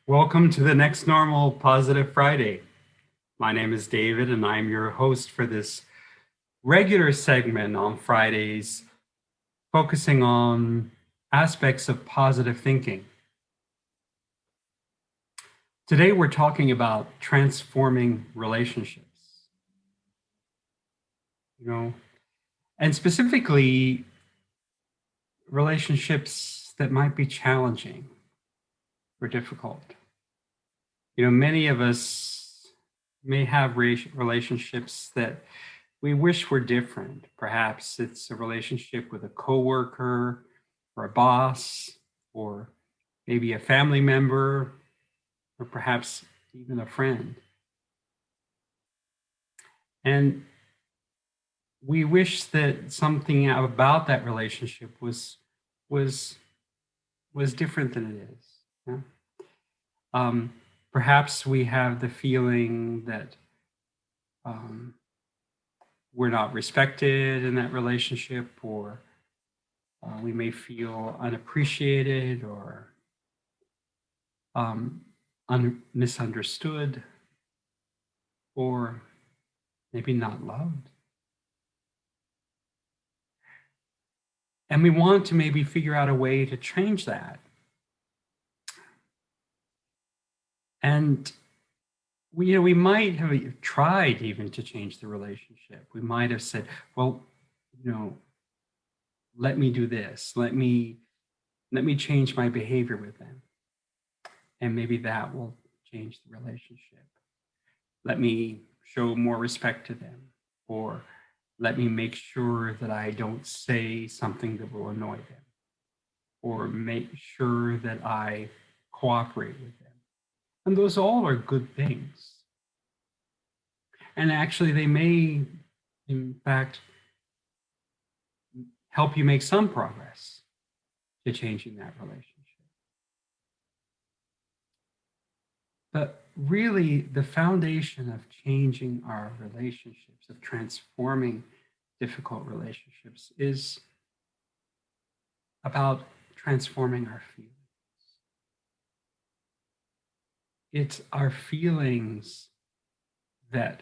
Welcome to the Next Normal Positive Friday. My name is David, and I'm your host for this regular segment on Fridays, focusing on aspects of positive thinking. Today, we're talking about transforming relationships. And specifically, relationships that might be challenging or difficult. Many of us may have relationships that we wish were different. Perhaps it's a relationship with a coworker or a boss, or maybe a family member, or perhaps even a friend. And we wish that something about that relationship was different than it is. Yeah? Perhaps we have the feeling that we're not respected in that relationship, or we may feel unappreciated or misunderstood, or maybe not loved. And we want to maybe figure out a way to change that. And we might have tried even to change the relationship. We might have said, well, let me do this. Let me change my behavior with them. And maybe that will change the relationship. Let me show more respect to them, or let me make sure that I don't say something that will annoy them, or make sure that I cooperate with them. And those all are good things. And actually, they may, in fact, help you make some progress to changing that relationship. But really, the foundation of changing our relationships, of transforming difficult relationships, is about transforming our feelings. It's our feelings that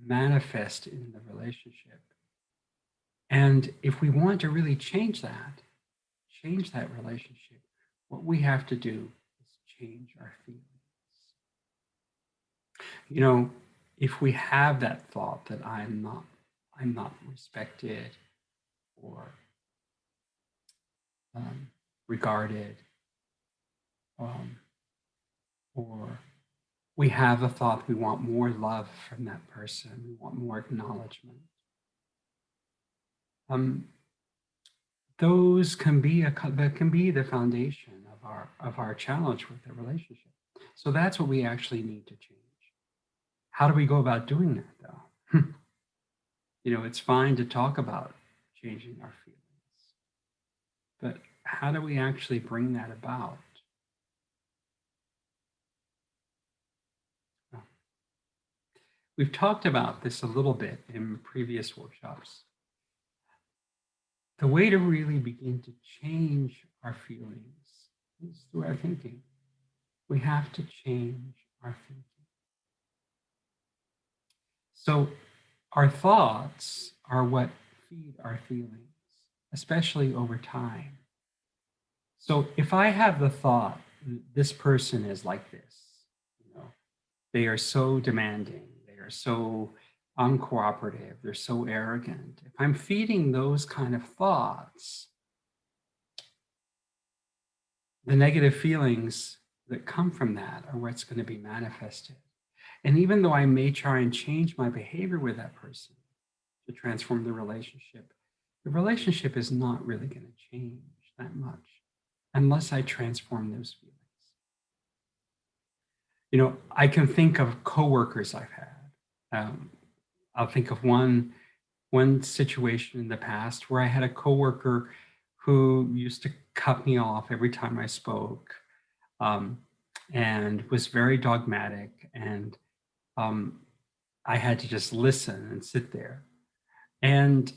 manifest in the relationship. And if we want to really change that relationship, what we have to do is change our feelings. If we have that thought that I'm not respected or regarded, or we have a thought we want more love from that person, we want more acknowledgement. Those can be the foundation of our challenge with the relationship. So that's what we actually need to change. How do we go about doing that, though? It's fine to talk about changing our feelings, but how do we actually bring that about? Well, we've talked about this a little bit in previous workshops. The way to really begin to change our feelings is through our thinking. We have to change our thinking. So our thoughts are what feed our feelings, especially over time. So if I have the thought, this person is like this, they are so demanding, they are so uncooperative, they're so arrogant. If I'm feeding those kind of thoughts, the negative feelings that come from that are what's going to be manifested. And even though I may try and change my behavior with that person to transform the relationship is not really going to change that much unless I transform those feelings. I can think of coworkers I've had. I'll think of one situation in the past where I had a coworker who used to cut me off every time I spoke, and was very dogmatic, and I had to just listen and sit there. And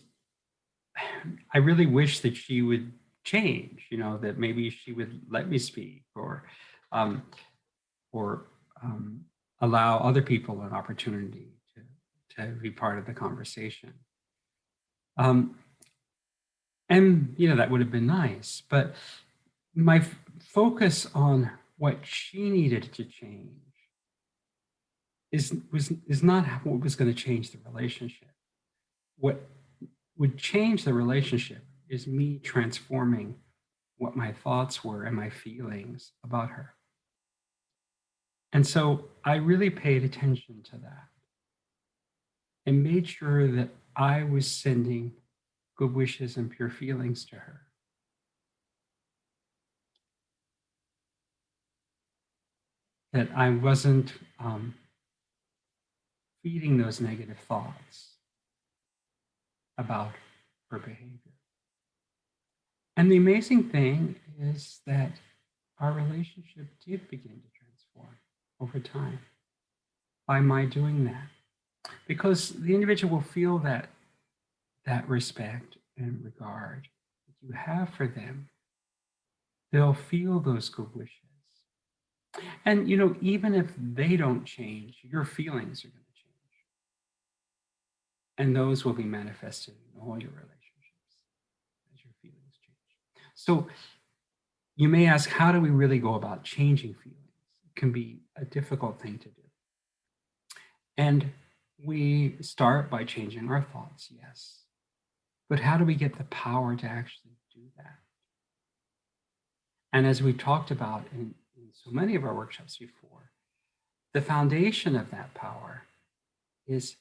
I really wish that she would change, that maybe she would let me speak, or or allow other people an opportunity to be part of the conversation. And, that would have been nice. But my focus on what she needed to change is not what was going to change the relationship. What would change the relationship is me transforming what my thoughts were and my feelings about her. And so I really paid attention to that and made sure that I was sending good wishes and pure feelings to her. That I wasn't feeding those negative thoughts about her behavior. And the amazing thing is that our relationship did begin to transform over time by my doing that. Because the individual will feel that respect and regard that you have for them. They'll feel those good wishes. And, even if they don't change, your feelings are going to change. And those will be manifested in all your relationships as your feelings change. So you may ask, how do we really go about changing feelings? It can be a difficult thing to do. And we start by changing our thoughts, yes. But how do we get the power to actually do that? And as we've talked about in so many of our workshops before, the foundation of that power is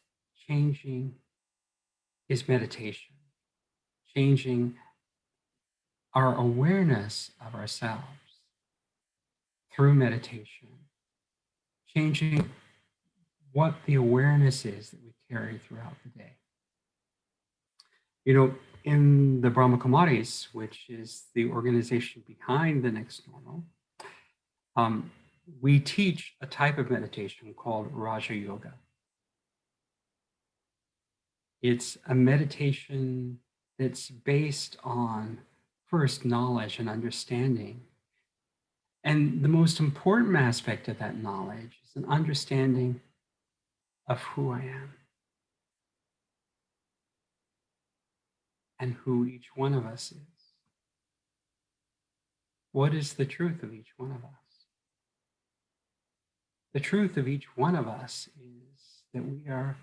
meditation, changing our awareness of ourselves through meditation, changing what the awareness is that we carry throughout the day. In the Brahma Kumaris, which is the organization behind the Next Normal, we teach a type of meditation called Raja Yoga. It's a meditation that's based on first knowledge and understanding. And the most important aspect of that knowledge is an understanding of who I am and who each one of us is. What is the truth of each one of us? The truth of each one of us is that we are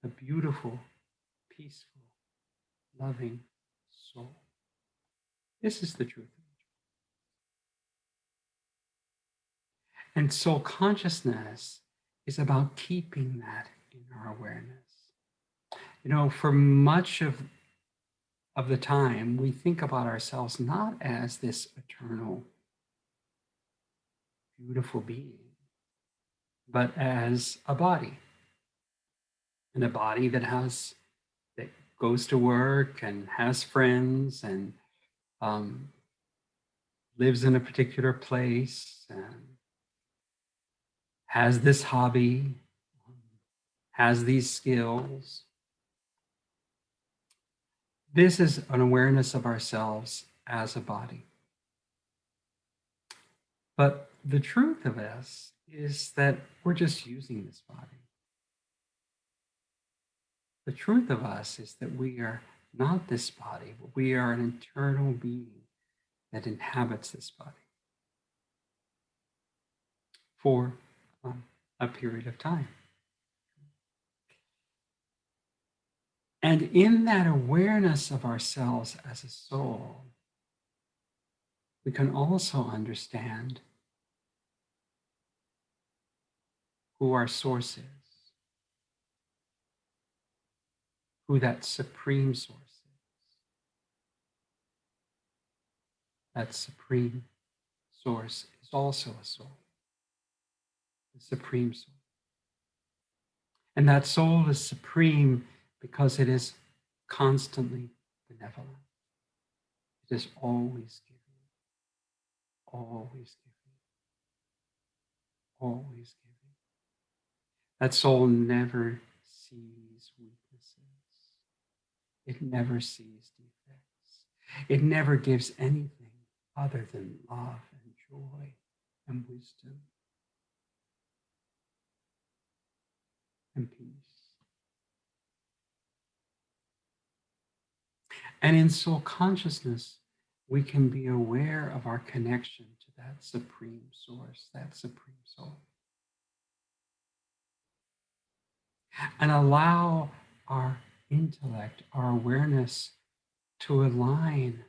a beautiful, peaceful, loving soul. This is the truth of each one. And soul consciousness is about keeping that in our awareness. For much of the time, we think about ourselves not as this eternal, beautiful being, but as a body. And a body that goes to work and has friends and lives in a particular place and has this hobby, has these skills. This is an awareness of ourselves as a body. But the truth of us is that we're just using this body. The truth of us is that we are not this body, but we are an eternal being that inhabits this body for a period of time. And in that awareness of ourselves as a soul, we can also understand who our source is, who that supreme source is. That supreme source is also a soul, the supreme soul. And that soul is supreme because it is constantly benevolent. It is always giving, always giving, always giving. That soul never sees weaknesses. It never sees defects. It never gives anything other than love and joy and wisdom. and peace. And in soul consciousness, we can be aware of our connection to that supreme source, that supreme soul. And allow our intellect, our awareness to align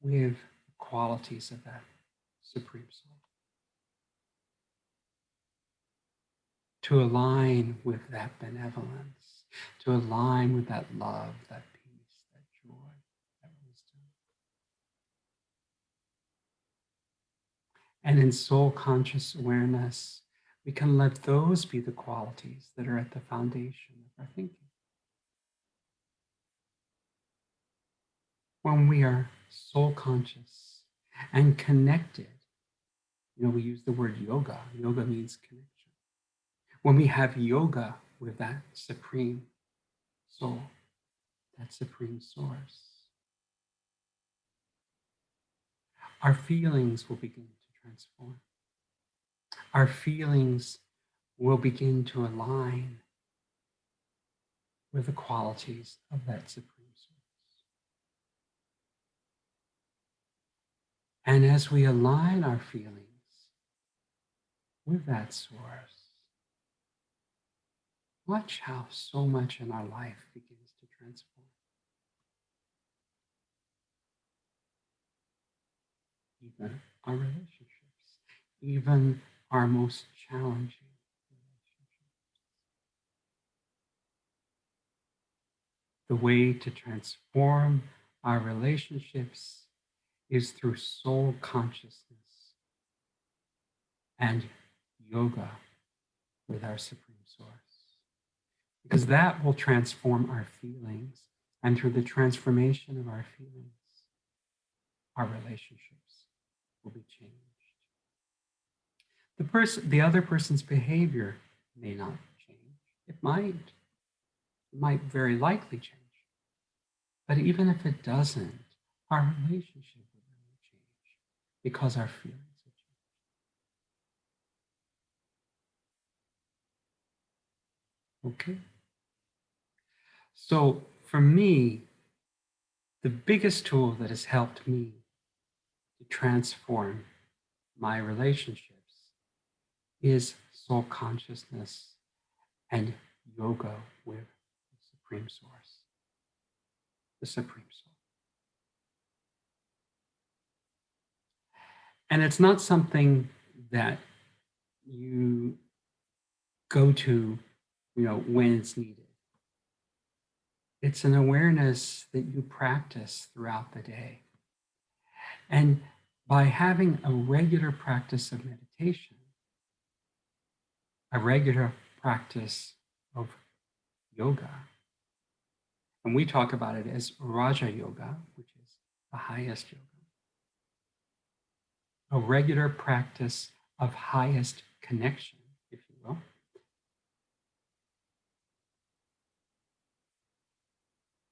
with the qualities of that supreme soul. To align with that benevolence, to align with that love, that peace, that joy, that wisdom. And in soul conscious awareness, we can let those be the qualities that are at the foundation of our thinking. When we are soul conscious and connected, we use the word yoga. Yoga means connection. When we have yoga with that supreme soul, that supreme source, our feelings will begin to transform. Our feelings will begin to align with the qualities of that supreme source. And as we align our feelings with that source, watch how so much in our life begins to transform. Even our relationships, even our most challenging relationships. The way to transform our relationships is through soul consciousness and yoga with our supreme source. Because that will transform our feelings, and through the transformation of our feelings, our relationships will be changed. The other person's behavior may not change. It might very likely change. But even if it doesn't, our relationship will really change because our feelings will change. Okay? So for me, the biggest tool that has helped me to transform my relationships is soul consciousness and yoga with the supreme source, the supreme soul. And it's not something that you go to, when it's needed. It's an awareness that you practice throughout the day. And by having a regular practice of meditation, a regular practice of yoga, and we talk about it as Raja Yoga, which is the highest yoga, a regular practice of highest connection, if you will,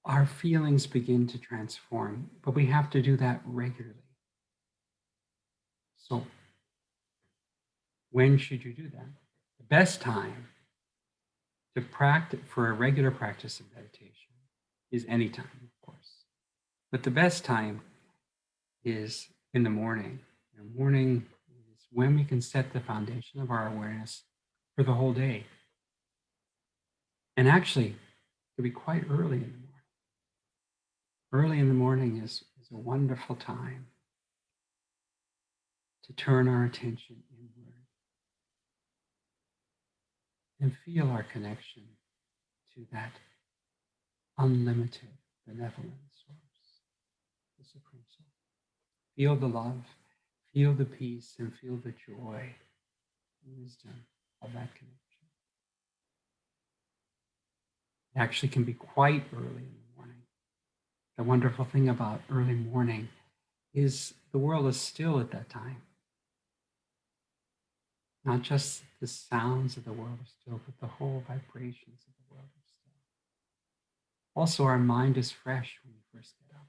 our feelings begin to transform, but we have to do that regularly. So when should you do that? The best time to practice for a regular practice of meditation is any time, of course. But the best time is in the morning. The morning is when we can set the foundation of our awareness for the whole day. And actually, it could be quite early in the morning. Early in the morning is a wonderful time to turn our attention inward and feel our connection to that unlimited benevolent source, the Supreme Soul. Feel the love, feel the peace, and feel the joy and wisdom of that connection. It actually can be quite early in the morning. The wonderful thing about early morning is the world is still at that time. Not just the sounds of the world are still, but the whole vibrations of the world are still. Also, our mind is fresh when we first get up.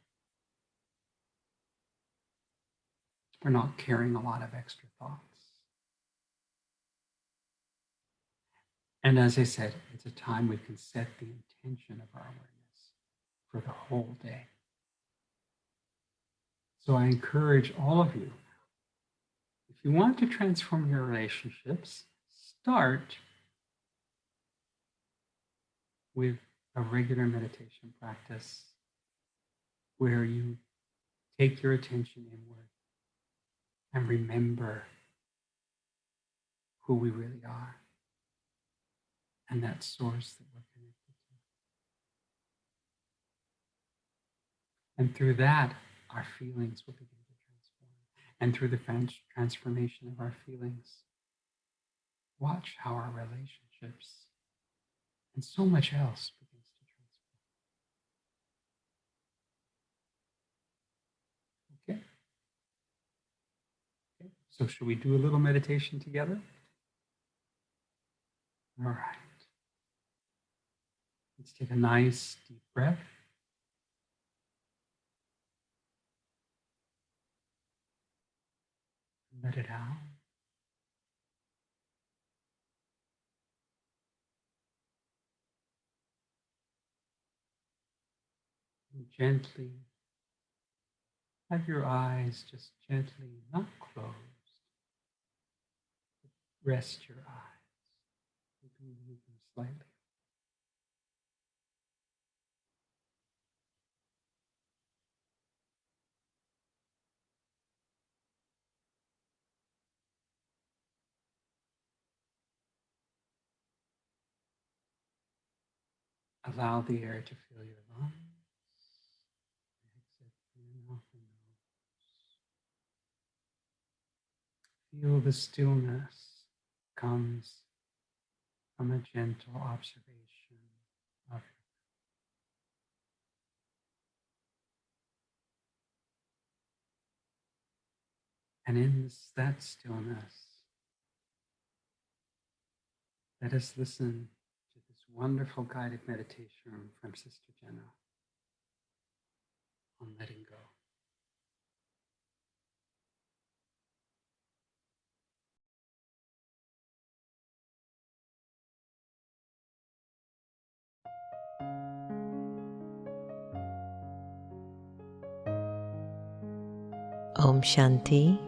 We're not carrying a lot of extra thoughts. And as I said, it's a time we can set the intention of our awareness for the whole day. So I encourage all of you, if you want to transform your relationships, start with a regular meditation practice where you take your attention inward and remember who we really are and that source that we're connected to. And through that, our feelings will begin to transform. And through the transformation of our feelings, watch how our relationships and so much else begins to transform. Okay? Okay. So should we do a little meditation together? All right. Let's take a nice deep breath. Let it out. And gently have your eyes just gently, not closed. Rest your eyes. You can move them slightly. Allow the air to fill your lungs. Exit through your mouth and nose. Feel the stillness comes from a gentle observation of and in that stillness, let us listen to this wonderful guided meditation from Sister Jenna on letting go. Om Shanti.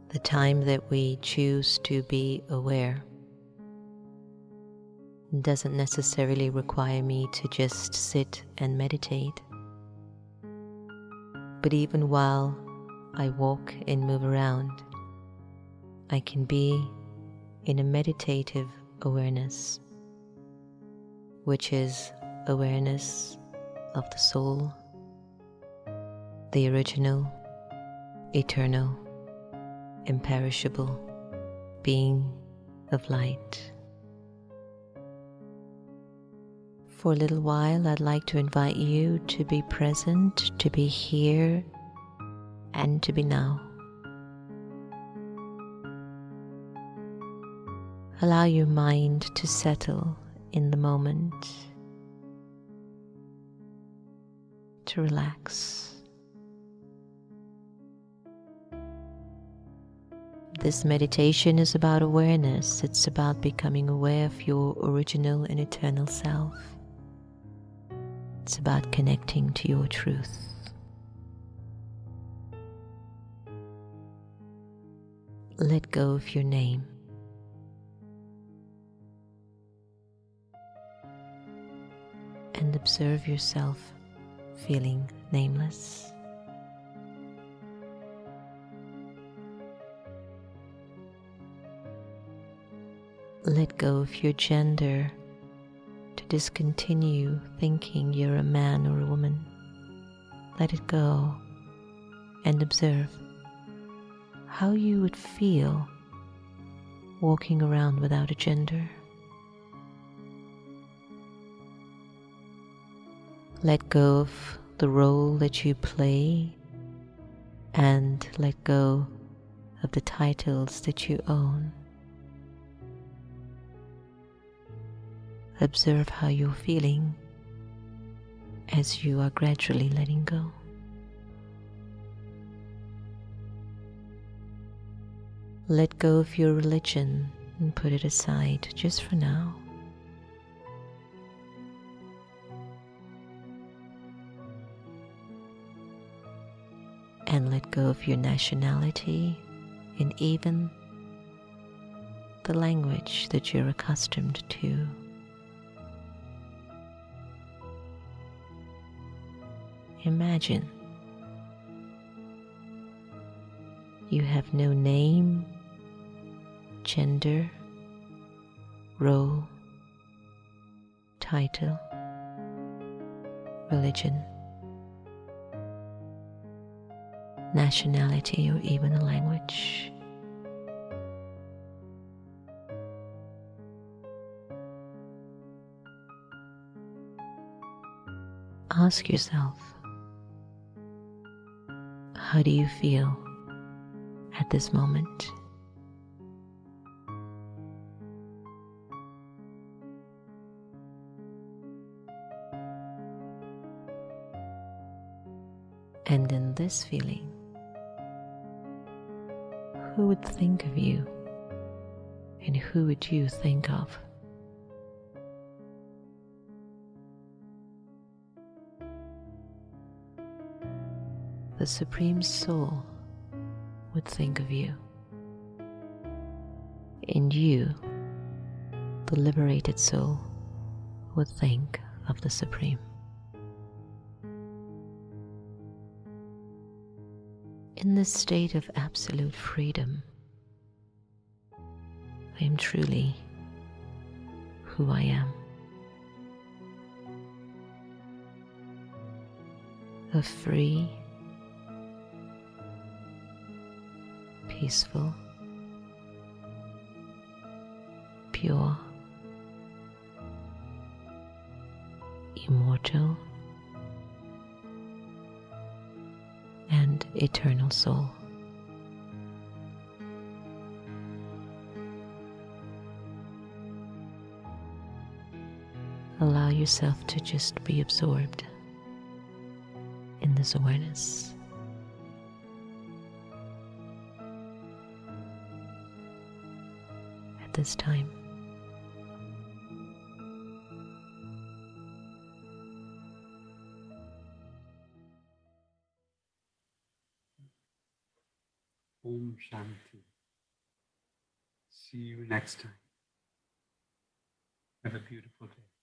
The time that we choose to be aware doesn't necessarily require me to just sit and meditate. But even while I walk and move around, I can be in a meditative awareness, which is awareness of the soul, the original, eternal, imperishable being of light. For a little while, I'd like to invite you to be present, to be here, and to be now. Allow your mind to settle in the moment, to relax. This meditation is about awareness. It's about becoming aware of your original and eternal self. It's about connecting to your truth. Let go of your name. And observe yourself feeling nameless. Let go of your gender to discontinue thinking you're a man or a woman. Let it go and observe how you would feel walking around without a gender. Let go of the role that you play and let go of the titles that you own. Observe how you're feeling as you are gradually letting go. Let go of your religion and put it aside just for now. And let go of your nationality and even the language that you're accustomed to. Imagine you have no name, gender, role, title, religion, nationality, or even a language. Ask yourself, how do you feel at this moment? And in this feeling, who would think of you and who would you think of? The Supreme Soul would think of you, and you, the liberated soul, would think of the Supreme. In this state of absolute freedom, I am truly who I am. A free, peaceful, pure, immortal, and eternal soul. Allow yourself to just be absorbed in this awareness. At this time, Om Shanti. See you next time. Have a beautiful day.